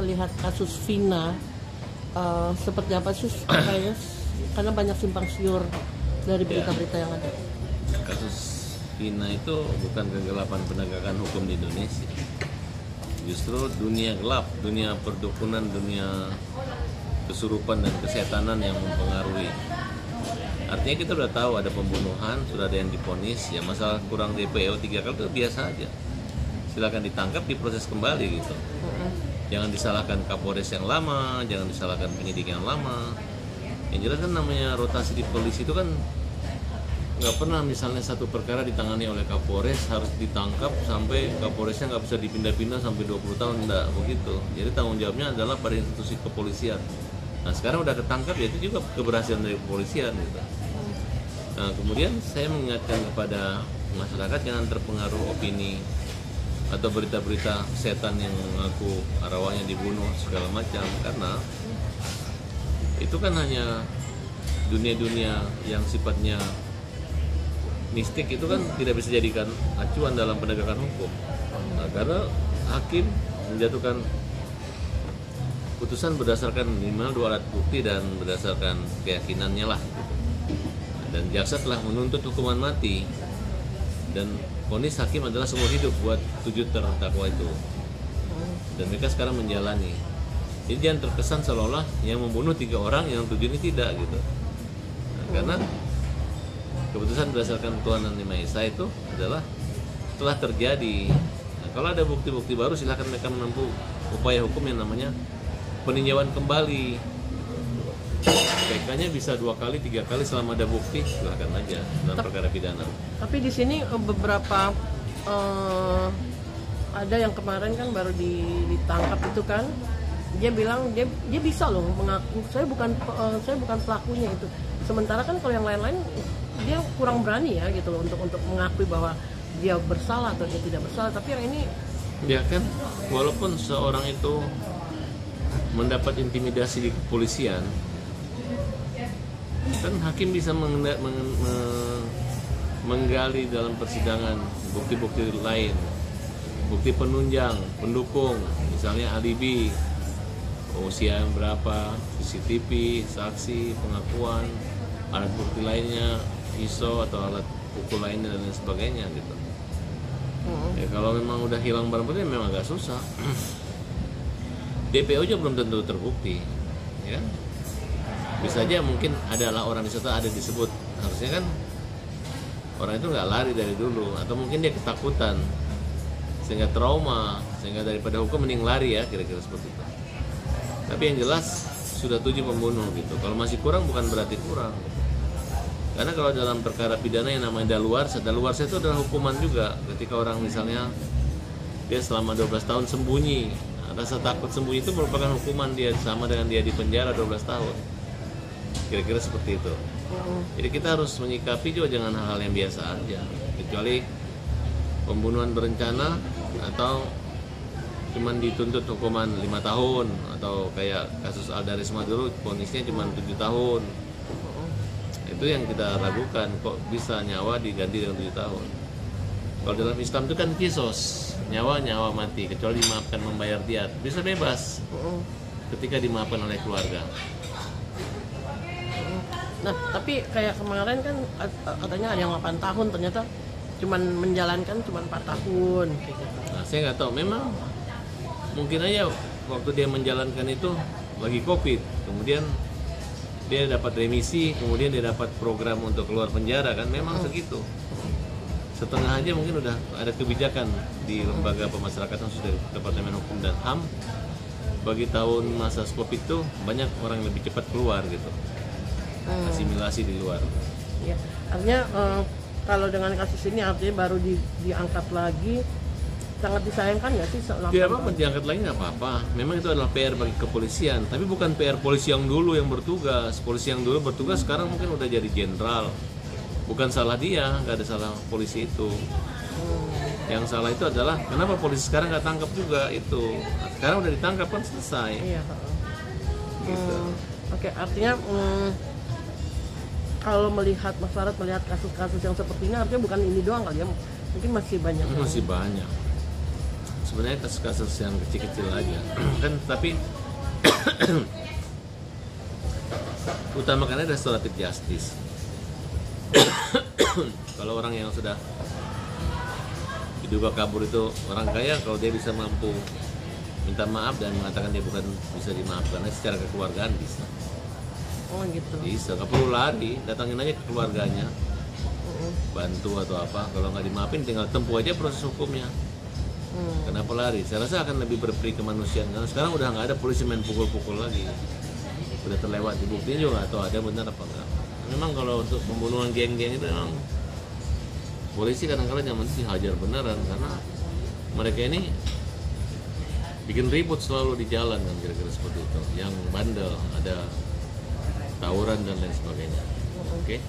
melihat kasus Vina, seperti apa sih kayaknya, karena banyak simpang siur dari berita-berita yang ada. Kasus Vina itu bukan kegelapan penegakan hukum di Indonesia. Justru dunia gelap, dunia perdukunan, dunia kesurupan dan kesetanan yang mempengaruhi. Artinya kita sudah tahu ada pembunuhan, sudah ada yang divonis, ya masalah kurang DPO 3 kali itu biasa aja. Silakan ditangkap, diproses kembali gitu. Jangan disalahkan Kapolres yang lama, jangan disalahkan penyidik yang lama. Yang jelas kan namanya rotasi di polisi itu kan nggak pernah misalnya satu perkara ditangani oleh Kapolres harus ditangkap sampai Kapolresnya nggak bisa dipindah-pindah sampai 20 tahun, enggak begitu. Jadi tanggung jawabnya adalah pada institusi kepolisian. Nah sekarang udah ketangkap, ya itu juga keberhasilan dari kepolisian gitu. Nah kemudian saya mengingatkan kepada masyarakat jangan terpengaruh opini atau berita-berita setan yang mengaku arwahnya dibunuh segala macam, karena itu kan hanya dunia-dunia yang sifatnya mistik, itu kan tidak bisa dijadikan acuan dalam penegakan hukum. Nah, karena hakim menjatuhkan putusan berdasarkan minimal 2 alat bukti dan berdasarkan keyakinannya lah gitu. Dan jaksa telah menuntut hukuman mati dan vonis hakim adalah seumur hidup buat 7 terdakwa itu, dan mereka sekarang menjalani. Jadi jangan terkesan seolah-olah yang membunuh 3 orang yang 7 ini tidak gitu. Nah, karena keputusan berdasarkan Tuhan Yang Maha Esa itu adalah telah terjadi. Nah, kalau ada bukti-bukti baru silakan mereka menempuh upaya hukum yang namanya peninjauan kembali. PK-nya bisa 2 kali, 3 kali selama ada bukti, silakan aja dalam perkara pidana. Tapi di sini beberapa ada yang kemarin kan baru ditangkap itu kan, dia bilang dia bisa loh mengaku saya bukan pelakunya itu. Sementara kan kalau yang lain-lain dia kurang berani ya gitu loh untuk mengakui bahwa dia bersalah atau dia tidak bersalah. Tapi yang ini ya kan, walaupun seorang itu mendapat intimidasi di kepolisian, kan hakim bisa menggali dalam persidangan bukti-bukti lain, bukti penunjang, pendukung, misalnya alibi, usia yang berapa, CCTV, saksi, pengakuan, alat bukti lainnya, ISO atau alat pukul lainnya dan lain sebagainya gitu. Ya, kalau memang udah hilang barang bukti memang agak susah. DPO aja belum tentu terbukti, ya. Bisa aja mungkin adalah orang di situ ada disebut, harusnya kan orang itu nggak lari dari dulu, atau mungkin dia ketakutan sehingga trauma, sehingga daripada hukum mending lari ya, kira-kira seperti itu. Tapi yang jelas sudah 7 pembunuh gitu. Kalau masih kurang bukan berarti kurang. Karena kalau dalam perkara pidana yang namanya daluarsa itu adalah hukuman juga. Ketika orang misalnya dia selama 12 tahun sembunyi, rasa takut sembunyi itu merupakan hukuman dia, sama dengan dia di penjara 12 tahun. Kira-kira seperti itu. Jadi kita harus menyikapi juga jangan hal-hal yang biasa aja, kecuali pembunuhan berencana atau cuman dituntut hukuman 5 tahun, atau kayak kasus Aldarisma dulu vonisnya cuma 7 tahun. Itu yang kita ragukan, kok bisa nyawa diganti dengan 7 tahun. Kalau dalam Islam itu kan kisos, nyawa mati, kecuali dimaafkan membayar diat, bisa bebas ketika dimaafkan oleh keluarga. Nah, tapi kayak kemarin kan katanya ada yang 8 tahun, ternyata cuman menjalankan cuma 4 tahun kayak gitu. Nah, saya nggak tahu, memang mungkin aja waktu dia menjalankan itu lagi Covid, kemudian dia dapat remisi, kemudian dia dapat program untuk keluar penjara kan, memang segitu. Setengah aja mungkin udah ada kebijakan di lembaga pemasyarakatan khusus dari Departemen Hukum dan HAM bagi tahun masa Covid itu banyak orang yang lebih cepat keluar gitu. Asimilasi di luar. Ya, artinya kalau dengan kasus ini artinya baru diangkat lagi, sangat disayangkan nggak sih? Tidak apa-apa diangkat lagi, nggak apa-apa. Memang itu adalah PR bagi kepolisian, tapi bukan PR polisi yang dulu yang bertugas. Polisi yang dulu bertugas sekarang mungkin udah jadi jenderal. Bukan salah dia, nggak ada salah polisi itu. Yang salah itu adalah kenapa polisi sekarang nggak tangkap juga itu. Nah, sekarang udah ditangkap kan selesai. Iya. Gitu. Oke, artinya kalau melihat kasus-kasus yang seperti ini, artinya bukan ini doang kali ya, mungkin masih banyak. Masih banyak. sebenarnya kasus-kasus yang kecil-kecil aja kan, tapi utamakan ada restoratif justice. Kalau orang yang sudah diduga kabur itu orang kaya, kalau dia bisa mampu minta maaf dan mengatakan dia bukan bisa dimaafkan, secara kekeluargaan bisa. Oh gitu. Bisa, nggak perlu lari, datangin aja ke keluarganya, bantu atau apa. Kalau nggak dimaafin, tinggal tempuh aja proses hukumnya. Kenapa lari? Saya rasa akan lebih berperi kemanusiaan, karena sekarang udah nggak ada polisi main pukul-pukul lagi, udah terlewati. Buktinya juga nggak tahu ada benar apa enggak. Memang kalau untuk pembunuhan geng-geng itu memang polisi kadang-kadang yang mesti hajar beneran, karena mereka ini bikin ribut selalu di jalan kan, kira-kira seperti itu. Yang bandel, ada tawuran dan lain sebagainya. Oke?